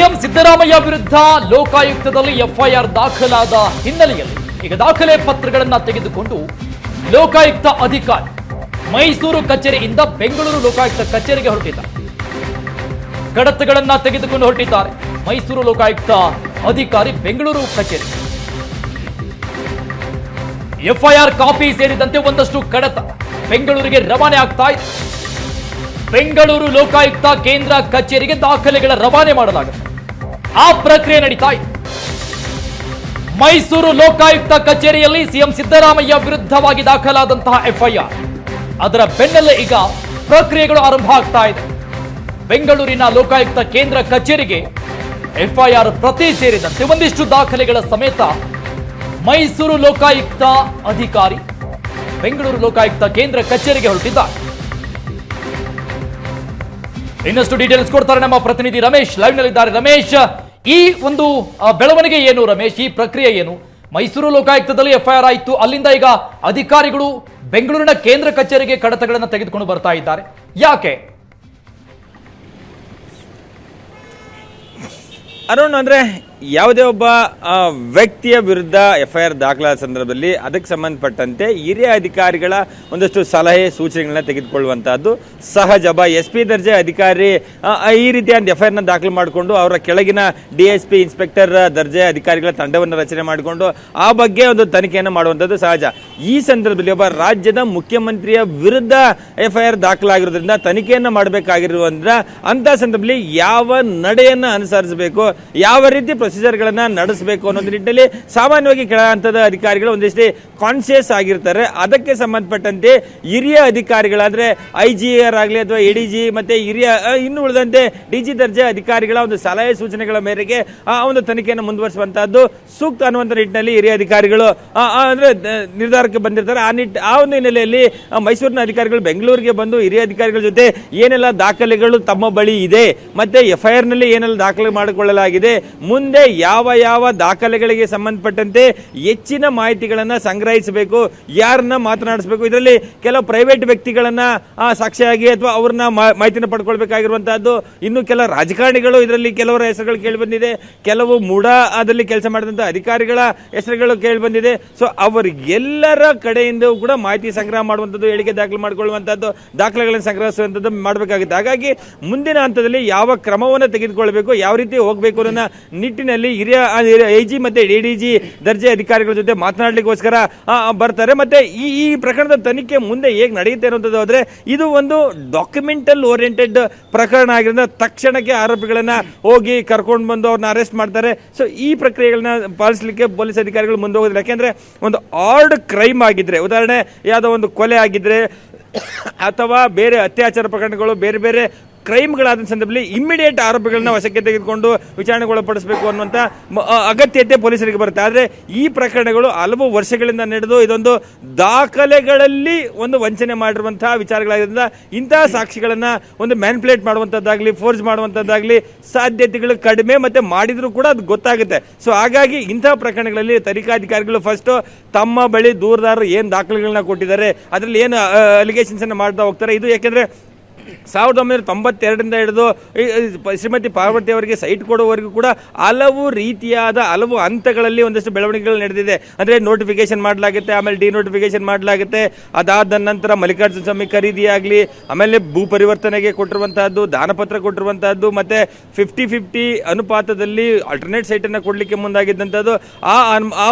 CM Siddaramaiah ವಿರುದ್ಧ ಲೋಕಾಯುಕ್ತದಲ್ಲಿ FIR ದಾಖಲಾದ ಹಿನ್ನೆಲೆಯಲ್ಲಿ ಈಗ ದಾಖಲೆ ಪತ್ರಗಳನ್ನು ತೆಗೆದುಕೊಂಡು ಲೋಕಾಯುಕ್ತ ಅಧಿಕಾರಿ ಮೈಸೂರು ಕಚೇರಿಯಿಂದ ಬೆಂಗಳೂರು ಲೋಕಾಯುಕ್ತ ಕಚೇರಿಗೆ ಹೊರಟಿದ್ದಾರೆ. ಕಡತಗಳನ್ನ ತೆಗೆದುಕೊಂಡು ಹೊರಟಿದ್ದಾರೆ ಮೈಸೂರು ಲೋಕಾಯುಕ್ತ ಅಧಿಕಾರಿ ಬೆಂಗಳೂರು ಕಚೇರಿ. ಎಫ್ಐಆರ್ ಕಾಪಿ ಸೇರಿದಂತೆ ಒಂದಷ್ಟು ಕಡತ ಬೆಂಗಳೂರಿಗೆ ರವಾನೆ ಆಗ್ತಾ ಇದೆ. ಬೆಂಗಳೂರು ಲೋಕಾಯುಕ್ತ ಕೇಂದ್ರ ಕಚೇರಿಗೆ ದಾಖಲೆಗಳ ರವಾನೆ ಮಾಡಲಾಗುತ್ತೆ. ಆ ಪ್ರಕ್ರಿಯೆ ನಡೀತಾ ಇದೆ. ಮೈಸೂರು ಲೋಕಾಯುಕ್ತ ಕಚೇರಿಯಲ್ಲಿ ಸಿಎಂ ಸಿದ್ದರಾಮಯ್ಯ ವಿರುದ್ಧವಾಗಿ ದಾಖಲಾದಂತಹ ಎಫ್ಐಆರ್, ಅದರ ಬೆನ್ನಲ್ಲೇ ಈಗ ಪ್ರಕ್ರಿಯೆಗಳು ಆರಂಭ ಆಗ್ತಾ ಇದೆ. ಬೆಂಗಳೂರಿನ ಲೋಕಾಯುಕ್ತ ಕೇಂದ್ರ ಕಚೇರಿಗೆ ಎಫ್ಐಆರ್ ಪ್ರತಿ ಸೇರಿದಂತೆ ಒಂದಿಷ್ಟು ದಾಖಲೆಗಳ ಸಮೇತ ಮೈಸೂರು ಲೋಕಾಯುಕ್ತ ಅಧಿಕಾರಿ ಬೆಂಗಳೂರು ಲೋಕಾಯುಕ್ತ ಕೇಂದ್ರ ಕಚೇರಿಗೆ ಹೊರಟಿದ್ದಾರೆ. ಇನ್ನಷ್ಟು ಡೀಟೇಲ್ಸ್ ಕೊಡ್ತಾರೆ ನಮ್ಮ ಪ್ರತಿನಿಧಿ ರಮೇಶ್, ಲೈವ್ ನಲ್ಲಿದ್ದಾರೆ. ರಮೇಶ್, ಈ ಒಂದು ಬೆಳವಣಿಗೆ ಏನು ರಮೇಶ್? ಈ ಪ್ರಕ್ರಿಯೆ ಏನು? ಮೈಸೂರು ಲೋಕಾಯುಕ್ತದಲ್ಲಿ ಎಫ್ಐಆರ್ ಆಯಿತು, ಅಲ್ಲಿಂದ ಈಗ ಅಧಿಕಾರಿಗಳು ಬೆಂಗಳೂರಿನ ಕೇಂದ್ರ ಕಚೇರಿಗೆ ಕಡತಗಳನ್ನು ತೆಗೆದುಕೊಂಡು ಬರ್ತಾ ಇದ್ದಾರೆ, ಯಾಕೆ? ಅರುಣ್, ಅಂದರೆ ಯಾವುದೇ ಒಬ್ಬ ವ್ಯಕ್ತಿಯ ವಿರುದ್ಧ ಎಫ್ಐಆರ್ ದಾಖಲಾದ ಸಂದರ್ಭದಲ್ಲಿ ಅದಕ್ಕೆ ಸಂಬಂಧಪಟ್ಟಂತೆ ಹಿರಿಯ ಅಧಿಕಾರಿಗಳ ಒಂದಷ್ಟು ಸಲಹೆ ಸೂಚನೆಗಳನ್ನ ತೆಗೆದುಕೊಳ್ಳುವಂತಹದ್ದು ಸಹಜ. SP ದರ್ಜೆ ಅಧಿಕಾರಿ ಈ ರೀತಿಯ ಎಫ್ಐಆರ್ನ ದಾಖಲು ಮಾಡಿಕೊಂಡು ಅವರ ಕೆಳಗಿನ DSP ಇನ್ಸ್ಪೆಕ್ಟರ್ ದರ್ಜೆ ಅಧಿಕಾರಿಗಳ ತಂಡವನ್ನು ರಚನೆ ಮಾಡಿಕೊಂಡು ಆ ಬಗ್ಗೆ ಒಂದು ತನಿಖೆಯನ್ನು ಮಾಡುವಂಥದ್ದು ಸಹಜ. ಈ ಸಂದರ್ಭದಲ್ಲಿ ಒಬ್ಬ ರಾಜ್ಯದ ಮುಖ್ಯಮಂತ್ರಿಯ ವಿರುದ್ಧ ಎಫ್ಐಆರ್ ದಾಖಲಾಗಿರೋದ್ರಿಂದ ತನಿಖೆಯನ್ನು ಮಾಡಬೇಕಾಗಿರುವುದರಿಂದ ಅಂತ ಸಂದರ್ಭದಲ್ಲಿ ಯಾವ ನಡೆಯನ್ನು ಅನುಸರಿಸಬೇಕು, ಯಾವ ರೀತಿ ಪ್ರೊಸೀಜರ್ಗಳನ್ನ ನಡೆಸಬೇಕು ಅನ್ನೋದ್ರ ನಿಟ್ಟಿನಲ್ಲಿ ಸಾಮಾನ್ಯವಾಗಿ ಕೆಳ ಹಂತದ ಅಧಿಕಾರಿಗಳು ಒಂದಿಷ್ಟು ಕಾನ್ಶಿಯಸ್ ಆಗಿರ್ತಾರೆ. ಅದಕ್ಕೆ ಸಂಬಂಧಪಟ್ಟಂತೆ ಹಿರಿಯ ಅಧಿಕಾರಿಗಳಾದ್ರೆ IGR ಆಗಲಿ ಅಥವಾ ADG ಮತ್ತೆ ಹಿರಿಯ ಇನ್ನು ಉಳಿದಂತೆ DG ದರ್ಜೆ ಅಧಿಕಾರಿಗಳ ಒಂದು ಸಲಹೆ ಸೂಚನೆಗಳ ಮೇರೆಗೆ ಆ ಒಂದು ತನಿಖೆಯನ್ನು ಮುಂದುವರಿಸುವಂತಹದ್ದು ಸೂಕ್ತ ಅನ್ನುವಂಥ ನಿಟ್ಟಿನಲ್ಲಿ ಹಿರಿಯ ಅಧಿಕಾರಿಗಳು ಅಂದ್ರೆ ನಿರ್ಧಾರಕ್ಕೆ ಬಂದಿರ್ತಾರೆ. ಆ ಒಂದು ಹಿನ್ನೆಲೆಯಲ್ಲಿ ಮೈಸೂರಿನ ಅಧಿಕಾರಿಗಳು ಬೆಂಗಳೂರಿಗೆ ಬಂದು ಹಿರಿಯ ಅಧಿಕಾರಿಗಳ ಜೊತೆ ಏನೆಲ್ಲ ದಾಖಲೆಗಳು ತಮ್ಮ ಬಳಿ ಇದೆ, ಮತ್ತೆ ಎಫ್ಐಆರ್ ನಲ್ಲಿ ಏನೆಲ್ಲ ದಾಖಲೆ ಮಾಡಿಕೊಳ್ಳಲಾಗಿದೆ, ಮುಂದೆ ಯಾವ ಯಾವ ದಾಖಲೆಗಳಿಗೆ ಸಂಬಂಧಪಟ್ಟಂತೆ ಹೆಚ್ಚಿನ ಮಾಹಿತಿಗಳನ್ನ ಸಂಗ್ರಹಿಸಬೇಕು, ಯಾರನ್ನ ಮಾತನಾಡಿಸಬೇಕು, ಇದರಲ್ಲಿ ಕೆಲವು ಪ್ರೈವೇಟ್ ವ್ಯಕ್ತಿಗಳನ್ನ ಸಾಕ್ಷಿಯಾಗಿ ಅಥವಾ ಅವ್ರನ್ನ ಮಾಹಿತಿನ ಪಡ್ಕೊಳ್ಬೇಕಾಗಿರುವಂತಹದ್ದು, ಇನ್ನು ಕೆಲ ರಾಜಕಾರಣಿಗಳು ಇದರಲ್ಲಿ ಕೆಲವರ ಹೆಸರುಗಳು ಕೇಳಿ ಬಂದಿದೆ, ಕೆಲವು ಮೂಡಾದಲ್ಲಿ ಕೆಲಸ ಮಾಡಿದಂತ ಅಧಿಕಾರಿಗಳ ಹೆಸರುಗಳು ಕೇಳಿ ಬಂದಿದೆ. ಸೊ ಅವರಿಗೆಲ್ಲರ ಕಡೆಯಿಂದ ಕೂಡ ಮಾಹಿತಿ ಸಂಗ್ರಹ ಮಾಡುವಂಥದ್ದು, ಹೇಳಿಕೆ ದಾಖಲೆ ಮಾಡಿಕೊಳ್ಳುವಂತಹದ್ದು, ದಾಖಲೆಗಳನ್ನು ಸಂಗ್ರಹಿಸುವಂಥದ್ದು ಮಾಡಬೇಕಾಗುತ್ತೆ. ಹಾಗಾಗಿ ಮುಂದಿನ ಹಂತದಲ್ಲಿ ಯಾವ ಕ್ರಮವನ್ನು ತೆಗೆದುಕೊಳ್ಬೇಕು, ಯಾವ ರೀತಿ ಹೋಗಬೇಕು ಅನ್ನೋ ನಿಟ್ಟಿನಲ್ಲಿ ಹಿರಿಯ IG ಮತ್ತೆ ADG ದರ್ಜೆ ಅಧಿಕಾರಿಗಳ ಜೊತೆ ಮಾತನಾಡಲಿಕ್ಕೋಸ್ಕರ ಬರ್ತಾರೆ. ಮತ್ತೆ ಈ ಪ್ರಕರಣದ ತನಿಖೆ ಮುಂದೆ ಹೇಗೆ ನಡೆಯುತ್ತೆ ಅನ್ನೋದು ಹೋದ್ರೆ ಇದು ಒಂದು ಡಾಕ್ಯುಮೆಂಟಲ್ ಓರಿಯೆಂಟೆಡ್ ಪ್ರಕರಣ ಆಗಿರೋದ್ರಿಂದ ತಕ್ಷಣಕ್ಕೆ ಆರೋಪಿಗಳನ್ನ ಹೋಗಿ ಕರ್ಕೊಂಡು ಬಂದು ಅವ್ರನ್ನ ಅರೆಸ್ಟ್ ಮಾಡ್ತಾರೆ. ಸೊ ಈ ಪ್ರಕ್ರಿಯೆಗಳನ್ನ ಪಾಲಿಸಲಿಕ್ಕೆ ಪೊಲೀಸ್ ಅಧಿಕಾರಿಗಳು ಮುಂದೆ ಹೋಗೋದಿಲ್ಲ. ಯಾಕೆಂದ್ರೆ ಒಂದು ಆರ್ಡ್ ಕ್ರೈಮ್ ಆಗಿದ್ರೆ, ಉದಾಹರಣೆ ಯಾವುದೋ ಒಂದು ಕೊಲೆ ಆಗಿದ್ರೆ ಅಥವಾ ಬೇರೆ ಅತ್ಯಾಚಾರ ಪ್ರಕರಣಗಳು, ಬೇರೆ ಬೇರೆ ಕ್ರೈಮ್ಗಳಾದ ಸಂದರ್ಭದಲ್ಲಿ ಇಮ್ಮಿಡಿಯೇಟ್ ಆರೋಪಿಗಳನ್ನ ವಶಕ್ಕೆ ತೆಗೆದುಕೊಂಡು ವಿಚಾರಣೆಗೊಳಪಡಿಸಬೇಕು ಅನ್ನುವಂಥ ಅಗತ್ಯತೆ ಪೊಲೀಸರಿಗೆ ಬರುತ್ತೆ. ಆದರೆ ಈ ಪ್ರಕರಣಗಳು ಹಲವು ವರ್ಷಗಳಿಂದ ನಡೆದು ಇದೊಂದು ದಾಖಲೆಗಳಲ್ಲಿ ಒಂದು ವಂಚನೆ ಮಾಡಿರುವಂತಹ ವಿಚಾರಗಳಾಗಿದ್ದರಿಂದ ಇಂತಹ ಸಾಕ್ಷಿಗಳನ್ನ ಒಂದು ಮ್ಯಾನಿಪುಲೇಟ್ ಮಾಡುವಂಥದ್ದಾಗಲಿ, ಫೋರ್ಸ್ ಮಾಡುವಂಥದ್ದಾಗಲಿ ಸಾಧ್ಯತೆಗಳು ಕಡಿಮೆ, ಮತ್ತೆ ಮಾಡಿದ್ರು ಕೂಡ ಅದು ಗೊತ್ತಾಗುತ್ತೆ. ಸೊ ಹಾಗಾಗಿ ಇಂತಹ ಪ್ರಕರಣಗಳಲ್ಲಿ ತನಿಖಾಧಿಕಾರಿಗಳು ಫಸ್ಟ್ ತಮ್ಮ ಬಳಿ ದೂರದಾರರು ಏನು ದಾಖಲೆಗಳನ್ನ ಕೊಟ್ಟಿದ್ದಾರೆ, ಅದರಲ್ಲಿ ಏನು ಅಲಿಗೇಷನ್ಸ್ ಅನ್ನು ಮಾಡ್ತಾ ಹೋಗ್ತಾರೆ. ಇದು ಯಾಕೆಂದ್ರೆ 1992ರಿಂದ ಹಿಡಿದು ಶ್ರೀಮತಿ ಪಾರ್ವತಿ ಅವರಿಗೆ ಸೈಟ್ ಕೊಡುವವರೆಗೂ ಕೂಡ ಹಲವು ರೀತಿಯಾದ ಹಲವು ಹಂತಗಳಲ್ಲಿ ಒಂದಷ್ಟು ಬೆಳವಣಿಗೆಗಳು ನಡೆದಿದೆ. ಅಂದರೆ ನೋಟಿಫಿಕೇಶನ್ ಮಾಡಲಾಗುತ್ತೆ, ಆಮೇಲೆ ಡಿನೋಟಿಫಿಕೇಶನ್ ಮಾಡಲಾಗುತ್ತೆ. ಅದಾದ ನಂತರ ಮಲ್ಲಿಕಾರ್ಜುನ ಸ್ವಾಮಿ ಖರೀದಿ ಆಗಲಿ, ಆಮೇಲೆ ಭೂ ಪರಿವರ್ತನೆಗೆ ಕೊಟ್ಟಿರುವಂತಹದ್ದು, ದಾನಪತ್ರ ಕೊಟ್ಟಿರುವಂತಹದ್ದು, ಮತ್ತೆ 50-50 ಅನುಪಾತದಲ್ಲಿ ಆಲ್ಟರ್ನೇಟ್ ಸೈಟ್ ಅನ್ನು ಕೊಡಲಿಕ್ಕೆ ಮುಂದಾಗಿದ್ದಂಥದ್ದು, ಆ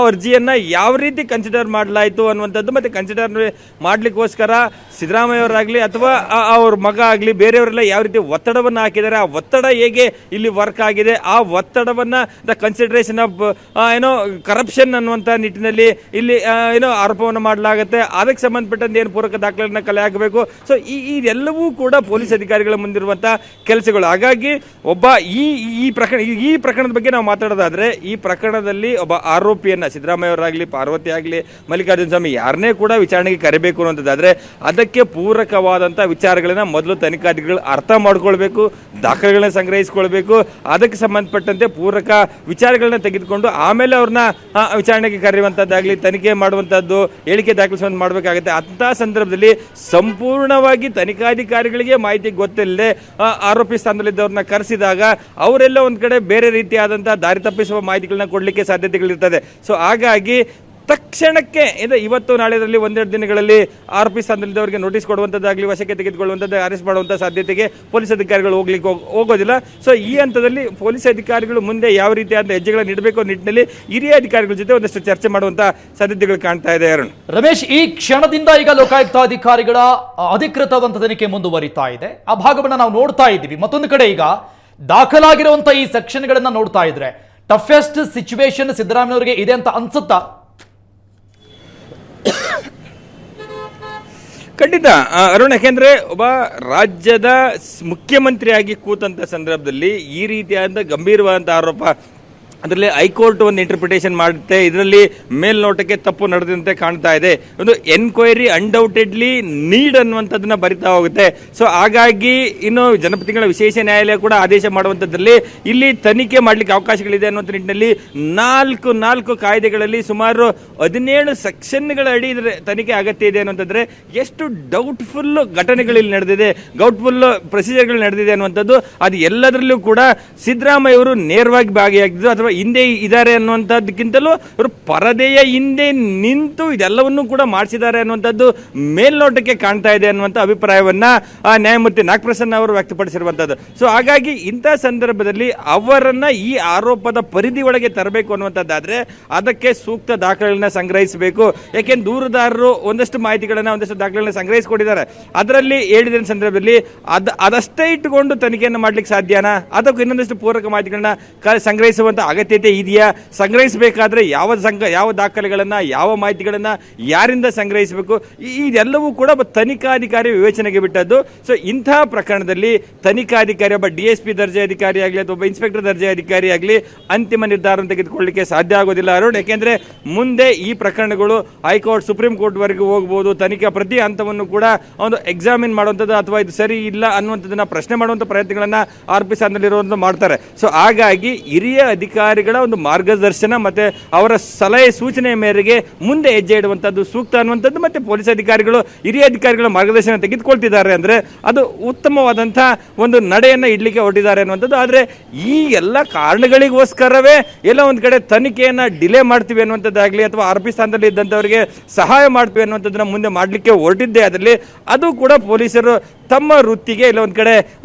ಅರ್ಜಿಯನ್ನ ಯಾವ ರೀತಿ ಕನ್ಸಿಡರ್ ಮಾಡಲಾಯಿತು ಅನ್ನುವಂಥದ್ದು, ಮತ್ತೆ ಕನ್ಸಿಡರ್ ಮಾಡ್ಲಿಕ್ಕೋಸ್ಕರ ಸಿದ್ದರಾಮಯ್ಯ ಅವರಾಗಲಿ ಅಥವಾ ಅವ್ರ ಮಗ ಆಗಲಿ ಬೇರೆಯವರೆಲ್ಲ ಯಾವ ರೀತಿ ಒತ್ತಡವನ್ನು ಹಾಕಿದ್ದಾರೆ, ಆ ಒತ್ತಡ ಹೇಗೆ ಇಲ್ಲಿ ವರ್ಕ್ ಆಗಿದೆ, ಆ ಒತ್ತಡವನ್ನ ದ ಕನ್ಸಿಡರೇಷನ್ ಆಫ್ ಕರಪ್ಷನ್ ಅನ್ನುವಂಥ ನಿಟ್ಟಿನಲ್ಲಿ ಇಲ್ಲಿ ಆರೋಪವನ್ನು ಮಾಡಲಾಗುತ್ತೆ. ಅದಕ್ಕೆ ಸಂಬಂಧಪಟ್ಟಂತೆ ಏನು ಪೂರಕ ದಾಖಲೆಗಳನ್ನ ಕಲೆ ಹಾಕಬೇಕು. ಸೊ ಇದೆಲ್ಲವೂ ಕೂಡ ಪೊಲೀಸ್ ಅಧಿಕಾರಿಗಳ ಮುಂದಿರುವಂತಹ ಕೆಲಸಗಳು. ಹಾಗಾಗಿ ಒಬ್ಬ ಈ ಪ್ರಕರಣದ ಬಗ್ಗೆ ನಾವು ಮಾತಾಡೋದಾದ್ರೆ, ಈ ಪ್ರಕರಣದಲ್ಲಿ ಒಬ್ಬ ಆರೋಪಿಯನ್ನ ಸಿದ್ದರಾಮಯ್ಯ ಅವರಾಗಲಿ, ಪಾರ್ವತಿ ಆಗಲಿ, ಮಲ್ಲಿಕಾರ್ಜುನ ಸ್ವಾಮಿ ಯಾರನ್ನೇ ಕೂಡ ವಿಚಾರಣೆಗೆ ಕರೆಬೇಕು ಅನ್ನೋದಾದ್ರೆ ಅದಕ್ಕೆ ಪೂರಕವಾದಂತಹ ವಿಚಾರಗಳನ್ನ ಮೊದಲು ಮೊದಲು ತನಿಖಾಧಿಕಾರಿಗಳು ಅರ್ಥ ಮಾಡ್ಕೊಳ್ಬೇಕು, ದಾಖಲೆಗಳನ್ನ ಸಂಗ್ರಹಿಸ್ಕೊಳ್ಬೇಕು, ಅದಕ್ಕೆ ಸಂಬಂಧಪಟ್ಟಂತೆ ಪೂರಕ ವಿಚಾರಗಳನ್ನ ತೆಗೆದುಕೊಂಡು ಆಮೇಲೆ ಅವ್ರನ್ನ ವಿಚಾರಣೆಗೆ ಕರೆಯುವಂಥದ್ದಾಗಲಿ, ತನಿಖೆ ಮಾಡುವಂಥದ್ದು, ಹೇಳಿಕೆ ದಾಖಲಿಸುವಂತ ಮಾಡಬೇಕಾಗುತ್ತೆ. ಅಂಥ ಸಂದರ್ಭದಲ್ಲಿ ಸಂಪೂರ್ಣವಾಗಿ ತನಿಖಾಧಿಕಾರಿಗಳಿಗೆ ಮಾಹಿತಿ ಗೊತ್ತಿಲ್ಲದೆ ಆರೋಪಿ ಸ್ಥಾನದಲ್ಲಿದ್ದವ್ರನ್ನ ಕರೆಸಿದಾಗ ಅವರೆಲ್ಲ ಒಂದು ಕಡೆ ಬೇರೆ ರೀತಿಯಾದಂತಹ ದಾರಿ ತಪ್ಪಿಸುವ ಮಾಹಿತಿಗಳನ್ನ ಕೊಡಲಿಕ್ಕೆ ಸಾಧ್ಯತೆಗಳಿರ್ತದೆ. ಸೊ ಹಾಗಾಗಿ ತಕ್ಷಣಕ್ಕೆ ಇವತ್ತು ನಾಳೆದಲ್ಲಿ ಒಂದೆರಡು ದಿನಗಳಲ್ಲಿ ಆರೋಪಿ ಸ್ಥಾನದಲ್ಲಿದ್ದವರಿಗೆ ನೋಟಿಸ್ ಕೊಡುವಂಥದ್ದಾಗಲಿ, ವಶಕ್ಕೆ ತೆಗೆದುಕೊಳ್ಳುವಂಥದ್ದು, ಅರೆಸ್ಟ್ ಮಾಡುವಂಥ ಸಾಧ್ಯತೆಗೆ ಪೊಲೀಸ್ ಅಧಿಕಾರಿಗಳು ಹೋಗೋದಿಲ್ಲ. ಸೊ ಈ ಹಂತದಲ್ಲಿ ಪೊಲೀಸ್ ಅಧಿಕಾರಿಗಳು ಮುಂದೆ ಯಾವ ರೀತಿಯಾದ ಹೆಜ್ಜೆಗಳನ್ನು ಇಡಬೇಕು ನಿಟ್ಟಿನಲ್ಲಿ ಹಿರಿಯ ಅಧಿಕಾರಿಗಳ ಜೊತೆ ಒಂದಷ್ಟು ಚರ್ಚೆ ಮಾಡುವಂಥ ಸಾಧ್ಯತೆಗಳು ಕಾಣ್ತಾ ಇದೆ. ಅರುಣ್, ರಮೇಶ್, ಈ ಕ್ಷಣದಿಂದ ಈಗ ಲೋಕಾಯುಕ್ತ ಅಧಿಕಾರಿಗಳ ಅಧಿಕೃತವಾದಂಥ ತನಿಖೆ ಮುಂದುವರಿತಾ ಇದೆ. ಆ ಭಾಗವನ್ನು ನಾವು ನೋಡ್ತಾ ಇದ್ದೀವಿ. ಮತ್ತೊಂದು ಕಡೆ ಈಗ ದಾಖಲಾಗಿರುವಂತಹ ಈ ಸೆಕ್ಷನ್ಗಳನ್ನ ನೋಡ್ತಾ ಇದ್ರೆ ಟಫೆಸ್ಟ್ ಸಿಚುವೇಶನ್ ಸಿದ್ದರಾಮಯ್ಯವರಿಗೆ ಇದೆ ಅಂತ ಅನ್ಸುತ್ತಾ? ಖಂಡಿತ ಅರುಣ್, ಯಾಕೆಂದ್ರೆ ಒಬ್ಬ ರಾಜ್ಯದ ಮುಖ್ಯಮಂತ್ರಿಯಾಗಿ ಕೂತಂತ ಸಂದರ್ಭದಲ್ಲಿ ಈ ರೀತಿಯಾದ ಗಂಭೀರವಾದಂಥ ಆರೋಪ, ಅದರಲ್ಲಿ ಹೈಕೋರ್ಟ್ ಒಂದು ಇಂಟರ್ಪ್ರಿಟೇಷನ್ ಮಾಡುತ್ತೆ, ಇದರಲ್ಲಿ ಮೇಲ್ನೋಟಕ್ಕೆ ತಪ್ಪು ನಡೆದಂತೆ ಕಾಣ್ತಾ ಇದೆ, ಒಂದು ಎನ್ಕ್ವೈರಿ ಅನ್ಡೌಟೆಡ್ಲಿ ನೀಡ್ ಅನ್ನುವಂಥದ್ದನ್ನ ಬರಿತಾ ಹೋಗುತ್ತೆ. ಸೊ ಹಾಗಾಗಿ ಇನ್ನು ಜನಪ್ರತಿನಿಧಿಗಳ ವಿಶೇಷ ನ್ಯಾಯಾಲಯ ಕೂಡ ಆದೇಶ ಮಾಡುವಂಥದ್ದಲ್ಲಿ ಇಲ್ಲಿ ತನಿಖೆ ಮಾಡಲಿಕ್ಕೆ ಅವಕಾಶಗಳಿದೆ ಅನ್ನುವಂಥ ನಿಟ್ಟಿನಲ್ಲಿ ನಾಲ್ಕು ಕಾಯ್ದೆಗಳಲ್ಲಿ ಸುಮಾರು 17 ಸೆಕ್ಷನ್ಗಳ ಅಡಿ ಇದರ ತನಿಖೆ ಅಗತ್ಯ ಇದೆ ಅನ್ನುವಂಥದ್ರೆ ಎಷ್ಟು ಡೌಟ್ಫುಲ್ ಘಟನೆಗಳಲ್ಲಿ ನಡೆದಿದೆ, ಡೌಟ್ಫುಲ್ ಪ್ರೊಸೀಜರ್ಗಳು ನಡೆದಿದೆ ಅನ್ನುವಂಥದ್ದು. ಅದು ಎಲ್ಲದರಲ್ಲೂ ಕೂಡ ಸಿದ್ದರಾಮಯ್ಯ ಅವರು ನೇರವಾಗಿ ಭಾಗಿಯಾಗಿದ್ದು ಅಥವಾ ಹಿಂದೆ ಇದ್ದಾರೆ ಅನ್ನುವಂಥದ್ದಕ್ಕಿಂತಲೂ ಇವರು ಪರದೆಯ ಹಿಂದೆ ನಿಂತು ಇದೆಲ್ಲವನ್ನೂ ಕೂಡ ಮಾಡಿಸಿದ್ದಾರೆ ಅನ್ನುವಂಥದ್ದು ಮೇಲ್ನೋಟಕ್ಕೆ ಕಾಣ್ತಾ ಇದೆ ಅನ್ನುವಂಥ ಅಭಿಪ್ರಾಯವನ್ನ ನ್ಯಾಯಮೂರ್ತಿ ನಾಗಪ್ರಸನ್ನ ಅವರು ವ್ಯಕ್ತಪಡಿಸಿರುವಂಥದ್ದು. ಸೊ ಹಾಗಾಗಿ ಇಂಥ ಸಂದರ್ಭದಲ್ಲಿ ಅವರನ್ನ ಈ ಆರೋಪದ ಪರಿಧಿ ಒಳಗೆ ತರಬೇಕು ಅನ್ನುವಂಥದ್ದಾದ್ರೆ ಅದಕ್ಕೆ ಸೂಕ್ತ ದಾಖಲೆಗಳನ್ನ ಸಂಗ್ರಹಿಸಬೇಕು. ಯಾಕೆಂದ್ರೆ ದೂರುದಾರರು ಒಂದಷ್ಟು ಮಾಹಿತಿಗಳನ್ನ, ಒಂದಷ್ಟು ದಾಖಲೆಗಳನ್ನ ಸಂಗ್ರಹಿಸಿಕೊಂಡಿದ್ದಾರೆ. ಅದರಲ್ಲಿ ಹೇಳಿದ ಸಂದರ್ಭದಲ್ಲಿ ಅದಷ್ಟೇ ಇಟ್ಟುಕೊಂಡು ತನಿಖೆಯನ್ನು ಮಾಡ್ಲಿಕ್ಕೆ ಸಾಧ್ಯನಾ, ಅದಕ್ಕೂ ಇನ್ನೊಂದಷ್ಟು ಪೂರಕ ಮಾಹಿತಿಗಳನ್ನ ಸಂಗ್ರಹಿಸುವಂತ ಅಗತ್ಯತೆ ಇದೆಯಾ, ಸಂಗ್ರಹಿಸಬೇಕಾದ್ರೆ ಯಾವ ದಾಖಲೆಗಳನ್ನ, ಯಾವ ಮಾಹಿತಿಗಳನ್ನ ಯಾರಿಂದ ಸಂಗ್ರಹಿಸಬೇಕು, ಇದೆಲ್ಲವೂ ಕೂಡ ಒಬ್ಬ ತನಿಖಾಧಿಕಾರಿ ವಿವೇಚನೆಗೆ ಬಿಟ್ಟದ್ದು. ಸೊ ಇಂತಹ ಪ್ರಕರಣದಲ್ಲಿ ತನಿಖಾಧಿಕಾರಿ, ಒಬ್ಬ DSP ದರ್ಜೆ ಅಧಿಕಾರಿ ಆಗಲಿ ಅಥವಾ ಒಬ್ಬ ಇನ್ಸ್ಪೆಕ್ಟರ್ ದರ್ಜೆ ಅಧಿಕಾರಿ ಆಗಲಿ ಅಂತಿಮ ನಿರ್ಧಾರವನ್ನು ತೆಗೆದುಕೊಳ್ಳಲಿಕ್ಕೆ ಸಾಧ್ಯ ಆಗೋದಿಲ್ಲ ಅರುಣ್. ಯಾಕೆಂದ್ರೆ ಮುಂದೆ ಈ ಪ್ರಕರಣಗಳು ಹೈಕೋರ್ಟ್, ಸುಪ್ರೀಂ ಕೋರ್ಟ್ ವರೆಗೂ ಹೋಗಬಹುದು. ತನಿಖಾ ಪ್ರತಿ ಹಂತವನ್ನು ಕೂಡ ಒಂದು ಎಕ್ಸಾಮಿನ್ ಮಾಡುವಂಥದ್ದು ಅಥವಾ ಇದು ಸರಿ ಇಲ್ಲ ಅನ್ನುವಂಥದ್ದನ್ನ ಪ್ರಶ್ನೆ ಮಾಡುವಂಥ ಪ್ರಯತ್ನಗಳನ್ನ ಆರೋಪಿ ಸ್ಥಾನದಲ್ಲಿರುವಂಥ ಮಾಡ್ತಾರೆ. ಸೊ ಹಾಗಾಗಿ ಹಿರಿಯ ಅಧಿಕಾರಿಗಳ ಒಂದು ಮಾರ್ಗದರ್ಶನ ಮತ್ತೆ ಅವರ ಸಲಹೆ ಸೂಚನೆಯ ಮೇರೆಗೆ ಮುಂದೆ ಹೆಜ್ಜೆ ಇಡುವಂಥದ್ದು ಸೂಕ್ತ ಅನ್ನುವಂಥದ್ದು. ಮತ್ತೆ ಪೊಲೀಸ್ ಅಧಿಕಾರಿಗಳು, ಹಿರಿಯ ಅಧಿಕಾರಿಗಳ ಮಾರ್ಗದರ್ಶನ ತೆಗೆದುಕೊಳ್ತಿದ್ದಾರೆ ಅಂದ್ರೆ ಅದು ಉತ್ತಮವಾದಂತಹ ಒಂದು ನಡೆಯನ್ನ ಇಡ್ಲಿಕ್ಕೆ ಹೊರಟಿದ್ದಾರೆ ಅನ್ನುವಂಥದ್ದು. ಆದ್ರೆ ಈ ಎಲ್ಲ ಕಾರಣಗಳಿಗೋಸ್ಕರವೇ ಎಲ್ಲ ಒಂದ್ ಕಡೆ ತನಿಖೆಯನ್ನ ಡಿಲೇ ಮಾಡ್ತೀವಿ ಅನ್ನುವಂಥದ್ದಾಗ್ಲಿ ಅಥವಾ ಆರೋಪಿ ಸ್ಥಾನದಲ್ಲಿ ಇದ್ದಂಥವರಿಗೆ ಸಹಾಯ ಮಾಡ್ತೀವಿ ಅನ್ನುವಂಥದ್ದನ್ನ ಮುಂದೆ ಮಾಡ್ಲಿಕ್ಕೆ ಹೊರಟಿದ್ದೆ. ಅದರಲ್ಲಿ ಅದು ಕೂಡ ಪೊಲೀಸರು ತಮ್ಮ ವೃತ್ತಿಗೆ ಇಲ್ಲ ಒಂದ್ ಕಡೆ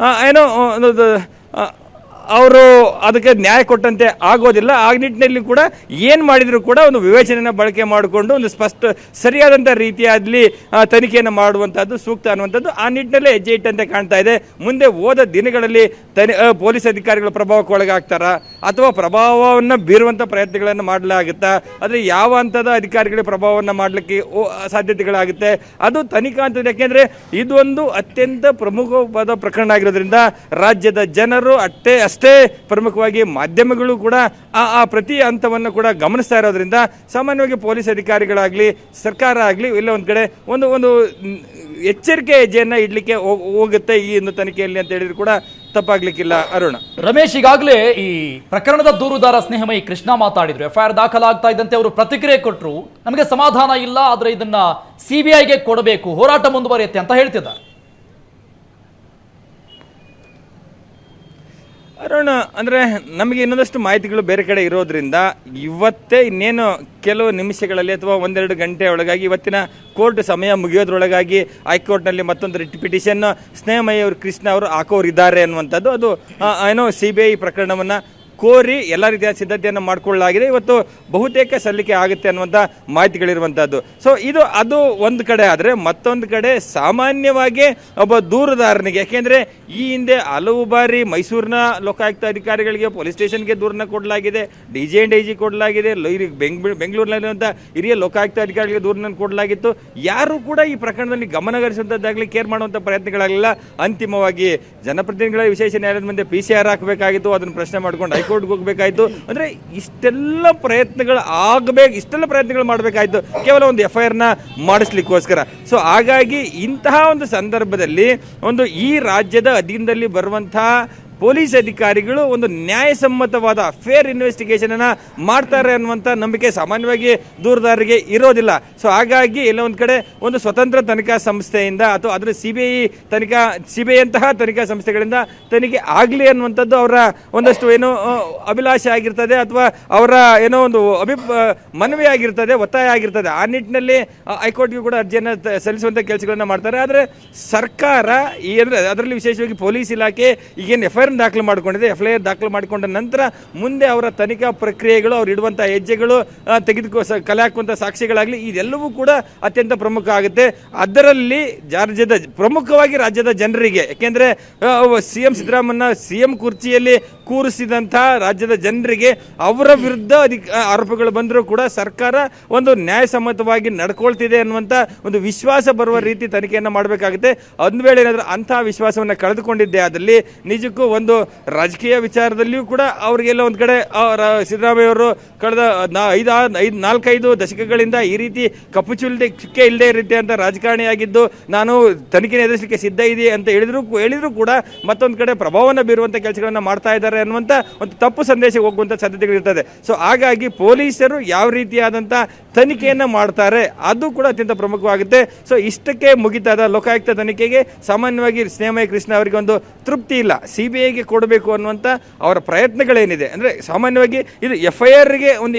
ಏನೋ ಅವರು ಅದಕ್ಕೆ ನ್ಯಾಯ ಕೊಟ್ಟಂತೆ ಆಗೋದಿಲ್ಲ. ಆ ನಿಟ್ಟಿನಲ್ಲಿ ಕೂಡ ಏನು ಮಾಡಿದ್ರು ಕೂಡ ಒಂದು ವಿವೇಚನೆಯನ್ನು ಬಳಕೆ ಮಾಡಿಕೊಂಡು ಒಂದು ಸರಿಯಾದಂಥ ರೀತಿಯಲ್ಲಿ ತನಿಖೆಯನ್ನು ಮಾಡುವಂಥದ್ದು ಸೂಕ್ತ ಅನ್ನುವಂಥದ್ದು ಆ ನಿಟ್ಟಿನಲ್ಲೇ ಹೆಜ್ಜೆ ಇಟ್ಟಂತೆ ಕಾಣ್ತಾ ಇದೆ. ಮುಂದೆ ಹೋದ ದಿನಗಳಲ್ಲಿ ಪೊಲೀಸ್ ಅಧಿಕಾರಿಗಳ ಪ್ರಭಾವಕ್ಕೆ ಒಳಗಾಗ್ತಾರಾ ಅಥವಾ ಪ್ರಭಾವವನ್ನು ಬೀರುವಂಥ ಪ್ರಯತ್ನಗಳನ್ನು ಮಾಡಲಾಗುತ್ತಾ, ಆದರೆ ಯಾವ ಹಂತದ ಅಧಿಕಾರಿಗಳ ಪ್ರಭಾವವನ್ನು ಮಾಡಲಿಕ್ಕೆ ಸಾಧ್ಯತೆಗಳಾಗುತ್ತೆ ಅದು ತನಿಖಾ ಹಂತದ. ಯಾಕೆಂದರೆ ಇದೊಂದು ಅತ್ಯಂತ ಪ್ರಮುಖವಾದ ಪ್ರಕರಣ ಆಗಿರೋದ್ರಿಂದ ರಾಜ್ಯದ ಜನರು ಅಷ್ಟೇ ಪ್ರಮುಖವಾಗಿ ಮಾಧ್ಯಮಗಳು ಕೂಡ ಆ ಪ್ರತಿ ಹಂತವನ್ನು ಕೂಡ ಗಮನಿಸ್ತಾ ಇರೋದ್ರಿಂದ ಸಾಮಾನ್ಯವಾಗಿ ಪೊಲೀಸ್ ಅಧಿಕಾರಿಗಳಾಗಲಿ ಸರ್ಕಾರ ಆಗಲಿ ಇಲ್ಲ ಒಂದು ಕಡೆ ಒಂದು ಎಚ್ಚರಿಕೆ ಹೆಜ್ಜೆಯನ್ನು ಇಡ್ಲಿಕ್ಕೆ ಹೋಗುತ್ತೆ ಈ ಒಂದು ತನಿಖೆಯಲ್ಲಿ ಅಂತ ಹೇಳಿದ್ರು ಕೂಡ ತಪ್ಪಾಗ್ಲಿಕ್ಕಿಲ್ಲ. ಅರುಣ, ರಮೇಶ್, ಈಗಾಗಲೇ ಈ ಪ್ರಕರಣದ ದೂರುದಾರ ಸ್ನೇಹಮಯಿ ಕೃಷ್ಣ ಮಾತಾಡಿದ್ರು. FIR ದಾಖಲಾಗ್ತಾ ಇದ್ದಂತೆ ಅವರು ಪ್ರತಿಕ್ರಿಯೆ ಕೊಟ್ಟರು, ನಮಗೆ ಸಮಾಧಾನ ಇಲ್ಲ, ಆದ್ರೆ ಇದನ್ನ CBIಗೆ ಕೊಡಬೇಕು, ಹೋರಾಟ ಮುಂದುವರಿಯುತ್ತೆ ಅಂತ ಹೇಳ್ತಿದ್ದಾರೆ. ಅರುಣ, ಅಂದರೆ ನಮಗೆ ಇನ್ನೊಂದಷ್ಟು ಮಾಹಿತಿಗಳು ಬೇರೆ ಕಡೆ ಇರೋದ್ರಿಂದ ಇವತ್ತೇ ಇನ್ನೇನು ಕೆಲವು ನಿಮಿಷಗಳಲ್ಲಿ ಅಥವಾ ಒಂದೆರಡು ಗಂಟೆ ಒಳಗಾಗಿ ಇವತ್ತಿನ ಕೋರ್ಟ್ ಸಮಯ ಮುಗಿಯೋದ್ರೊಳಗಾಗಿ ಹೈಕೋರ್ಟ್ನಲ್ಲಿ ಮತ್ತೊಂದು ರಿಟ್ ಪಿಟಿಷನ್ ಸ್ನೇಹಮಯಿ ಅವರು ಕೃಷ್ಣ ಅವರು ಹಾಕೋರಿದ್ದಾರೆ ಅನ್ನುವಂಥದ್ದು. ಅದು ಏನೋ CBI ಪ್ರಕರಣವನ್ನು ಕೋರಿ ಎಲ್ಲ ರೀತಿಯ ಸಿದ್ಧತೆಯನ್ನು ಮಾಡಿಕೊಳ್ಳಲಾಗಿದೆ. ಇವತ್ತು ಬಹುತೇಕ ಸಲ್ಲಿಕೆ ಆಗುತ್ತೆ ಅನ್ನುವಂಥ ಮಾಹಿತಿಗಳಿರುವಂಥದ್ದು. ಸೊ ಅದು ಒಂದು ಕಡೆ ಆದರೆ ಮತ್ತೊಂದು ಕಡೆ ಸಾಮಾನ್ಯವಾಗಿ ಒಬ್ಬ ದೂರುದಾರನಿಗೆ, ಯಾಕೆಂದರೆ ಈ ಹಿಂದೆ ಹಲವು ಬಾರಿ ಮೈಸೂರಿನ ಲೋಕಾಯುಕ್ತ ಅಧಿಕಾರಿಗಳಿಗೆ ಪೊಲೀಸ್ ಸ್ಟೇಷನ್ಗೆ ದೂರನ್ನ ಕೊಡಲಾಗಿದೆ, DG ಕೊಡಲಾಗಿದೆ, ಬೆಂಗಳೂರಿನಲ್ಲಿರುವಂಥ ಹಿರಿಯ ಲೋಕಾಯುಕ್ತ ಅಧಿಕಾರಿಗಳಿಗೆ ದೂರನ್ನ ಕೊಡಲಾಗಿತ್ತು. ಯಾರು ಕೂಡ ಈ ಪ್ರಕರಣದಲ್ಲಿ ಗಮನಹರಿಸುವಂಥದ್ದಾಗಲಿ ಕೇರ್ ಮಾಡುವಂಥ ಪ್ರಯತ್ನಗಳಾಗಲಿಲ್ಲ. ಅಂತಿಮವಾಗಿ ಜನಪ್ರತಿನಿಧಿಗಳ ವಿಶೇಷ ನ್ಯಾಯಾಲಯದ ಮುಂದೆ PCR ಹಾಕಬೇಕಾಗಿತ್ತು, ಅದನ್ನು ಪ್ರಶ್ನೆ ಮಾಡ್ಕೊಂಡು ಹೈಕೋರ್ಟ್ಗೆ ಹೋಗಬೇಕಾಯಿತು. ಅಂದರೆ ಇಷ್ಟೆಲ್ಲ ಪ್ರಯತ್ನಗಳು ಮಾಡಬೇಕಾಯಿತು ಕೇವಲ ಒಂದು FIR ಮಾಡಿಸ್ಲಿಕ್ಕೋಸ್ಕರ. ಸೊ ಹಾಗಾಗಿ ಇಂತಹ ಒಂದು ಸಂದರ್ಭದಲ್ಲಿ ಈ ರಾಜ್ಯದ ಅಧೀನದಲ್ಲಿ ಬರುವಂತಹ ಪೊಲೀಸ್ ಅಧಿಕಾರಿಗಳು ಒಂದು ನ್ಯಾಯಸಮ್ಮತವಾದ ಫೇರ್ ಇನ್ವೆಸ್ಟಿಗೇಷನ್ ಅನ್ನ ಮಾಡ್ತಾರೆ ಅನ್ನುವಂಥ ನಂಬಿಕೆ ಸಾಮಾನ್ಯವಾಗಿ ದೂರದಾರರಿಗೆ ಇರೋದಿಲ್ಲ. ಸೊ ಹಾಗಾಗಿ ಎಲ್ಲ ಒಂದು ಕಡೆ ಒಂದು ಸ್ವತಂತ್ರ ತನಿಖಾ ಸಂಸ್ಥೆಯಿಂದ ಅಥವಾ ಅದರ CBI ಅಂತಹ ತನಿಖಾ ಸಂಸ್ಥೆಗಳಿಂದ ತನಿಖೆ ಆಗಲಿ ಅನ್ನುವಂಥದ್ದು ಅವರ ಒಂದಷ್ಟು ಅಭಿಲಾಷೆ ಆಗಿರ್ತದೆ, ಅಥವಾ ಅವರ ಒಂದು ಮನವಿ ಆಗಿರ್ತದೆ, ಒತ್ತಾಯ ಆಗಿರ್ತದೆ. ಆ ನಿಟ್ಟಿನಲ್ಲಿ ಹೈಕೋರ್ಟ್ಗೆ ಕೂಡ ಅರ್ಜಿಯನ್ನು ಸಲ್ಲಿಸುವಂಥ ಕೆಲಸಗಳನ್ನ ಮಾಡ್ತಾರೆ. ಆದರೆ ಸರ್ಕಾರ ಅದರಲ್ಲಿ ವಿಶೇಷವಾಗಿ ಪೊಲೀಸ್ ಇಲಾಖೆ ಈಗೇನು FIR ದಾಖಲು ಮಾಡಿಕೊಂಡಿದೆ, FIR ದಾಖಲು ಮಾಡಿಕೊಂಡ ನಂತರ ಮುಂದೆ ಅವರ ತನಿಖಾ ಪ್ರಕ್ರಿಯೆಗಳು, ಅವ್ರು ಇಡುವಂಥ ಹೆಜ್ಜೆಗಳು, ಕಲೆ ಹಾಕುವಂಥ ಸಾಕ್ಷಿಗಳಾಗಲಿ, ಇದೆಲ್ಲವೂ ಕೂಡ ಅತ್ಯಂತ ಪ್ರಮುಖ ಆಗುತ್ತೆ. ಅದರಲ್ಲಿ ಪ್ರಮುಖವಾಗಿ ರಾಜ್ಯದ ಜನರಿಗೆ, ಯಾಕೆಂದರೆ CM ಸಿದ್ದರಾಮಯ್ಯ CM ಕುರ್ಚಿಯಲ್ಲಿ ಕೂರಿಸಿದಂಥ ರಾಜ್ಯದ ಜನರಿಗೆ ಅವರ ವಿರುದ್ಧ ಆರೋಪಗಳು ಬಂದರೂ ಕೂಡ ಸರ್ಕಾರ ಒಂದು ನ್ಯಾಯಸಮ್ಮತವಾಗಿ ನಡ್ಕೊಳ್ತಿದೆ ಅನ್ನುವಂಥ ಒಂದು ವಿಶ್ವಾಸ ಬರುವ ರೀತಿ ತನಿಖೆಯನ್ನು ಮಾಡಬೇಕಾಗುತ್ತೆ. ಒಂದು ವೇಳೆ ಏನಾದರೂ ಅಂತಹ ವಿಶ್ವಾಸವನ್ನು ಕಳೆದುಕೊಂಡಿದ್ದೆ ಆದಲ್ಲಿ ನಿಜಕ್ಕೂ ಒಂದು ರಾಜಕೀಯ ವಿಚಾರದಲ್ಲಿಯೂ ಕೂಡ ಅವರಿಗೆಲ್ಲ ಒಂದು ಕಡೆ ಸಿದ್ದರಾಮಯ್ಯ ಅವರು ಕಳೆದ 4-5 ದಶಕಗಳಿಂದ ಈ ರೀತಿ ಕಪ್ಪು ಚುಕ್ಕೆ ಇಲ್ಲದೆ ಇರುತ್ತೆ ಅಂತ ರಾಜಕಾರಣಿಯಾಗಿದ್ದು ನಾನು ತನಿಖೆ ಎದುರಿಸಲಿಕ್ಕೆ ಸಿದ್ಧ ಇದೆ ಅಂತ ಹೇಳಿದ್ರು ಕೂಡ ಮತ್ತೊಂದು ಕಡೆ ಪ್ರಭಾವವನ್ನು ಬೀರುವಂಥ ಕೆಲಸಗಳನ್ನು ಮಾಡ್ತಾ ಇದ್ದಾರೆ ಅನ್ನುವಂಥ ಒಂದು ತಪ್ಪು ಸಂದೇಶ ಹೋಗುವಂಥ ಸಾಧ್ಯತೆಗಳಿರ್ತದೆ. ಸೊ ಹಾಗಾಗಿ ಪೊಲೀಸರು ಯಾವ ರೀತಿಯಾದಂಥ ತನಿಖೆಯನ್ನು ಮಾಡ್ತಾರೆ ಅದು ಕೂಡ ಅತ್ಯಂತ ಪ್ರಮುಖವಾಗುತ್ತೆ. ಸೊ ಇಷ್ಟಕ್ಕೆ ಮುಗಿತಾದ ಲೋಕಾಯುಕ್ತ ತನಿಖೆಗೆ ಸಾಮಾನ್ಯವಾಗಿ ಸ್ನೇಹಮಯ ಕೃಷ್ಣ ಅವರಿಗೆ ಒಂದು ತೃಪ್ತಿ ಇಲ್ಲ. CBIಗೆ ಕೊಡಬೇಕು ಅನ್ನುವಂಥ ಅವರ ಪ್ರಯತ್ನಗಳೇನಿದೆ, ಅಂದರೆ ಸಾಮಾನ್ಯವಾಗಿ ಇದು FIRಗೆ ಒಂದು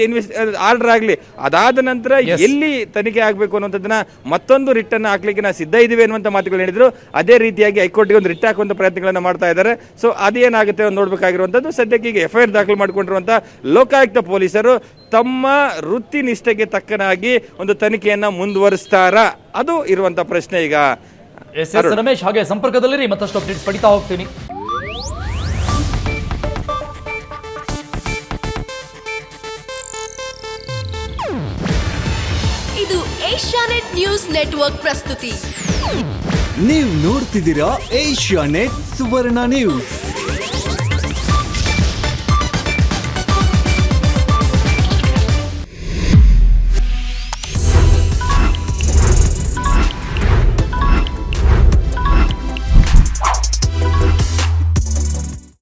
ಆರ್ಡರ್ ಆಗಲಿ, ಅದಾದ ನಂತರ ಎಲ್ಲಿ ತನಿಖೆ ಆಗಬೇಕು ಅನ್ನುವಂಥದ್ದನ್ನ ಮತ್ತೊಂದು ರಿಟ್ಟನ್ನು ಹಾಕ್ಲಿಕ್ಕೆ ನಾವು ಸಿದ್ಧ ಇದ್ದೀವಿ ಅನ್ನುವಂಥ ಮಾತುಗಳು ಹೇಳಿದ್ರು. ಅದೇ ರೀತಿಯಾಗಿ ಹೈಕೋರ್ಟ್ಗೆ ಒಂದು ರಿಟ್ ಹಾಕುವಂಥ ಪ್ರಯತ್ನಗಳನ್ನು ಮಾಡ್ತಾ ಇದ್ದಾರೆ. ಸೊ ಅದೇನಾಗುತ್ತೆ ಅಂತ ನೋಡಬೇಕಾಗಿರುವಂಥದ್ದು. ಸದ್ಯಕ್ಕೆ ಈಗ FIR ದಾಖಲು ಮಾಡಿಕೊಂಡಿರುವಂಥ ಲೋಕಾಯುಕ್ತ ಪೊಲೀಸರು ತಮ್ಮ ವೃತ್ತಿ ನಿಷ್ಠೆಗೆ ತಕ್ಕನಾಗಿ ಒಂದು ತನಿಖೆಯನ್ನು ಮುಂದುವರಿಸ್ತಾರಾ, ಅದು ಇರುವಂಥ ಪ್ರಶ್ನೆ ಈಗ. ರಮೇಶ್, ಹಾಗೆ ಸಂಪರ್ಕದಲ್ಲಿರಿ, ಮತ್ತಷ್ಟು ಅಪ್ಡೇಟ್ಸ್ ಪಡಿತಾ ಹೋಗ್ತೀನಿ. ಇದು ಏಷ್ಯಾನೆಟ್ ನ್ಯೂಸ್ ನೆಟ್ವರ್ಕ್ ಪ್ರಸ್ತುತಿ. ನೀವು ನೋಡ್ತಿದ್ದೀರಾ ಏಷ್ಯಾನೆಟ್ ಸುವರ್ಣ ನ್ಯೂಸ್.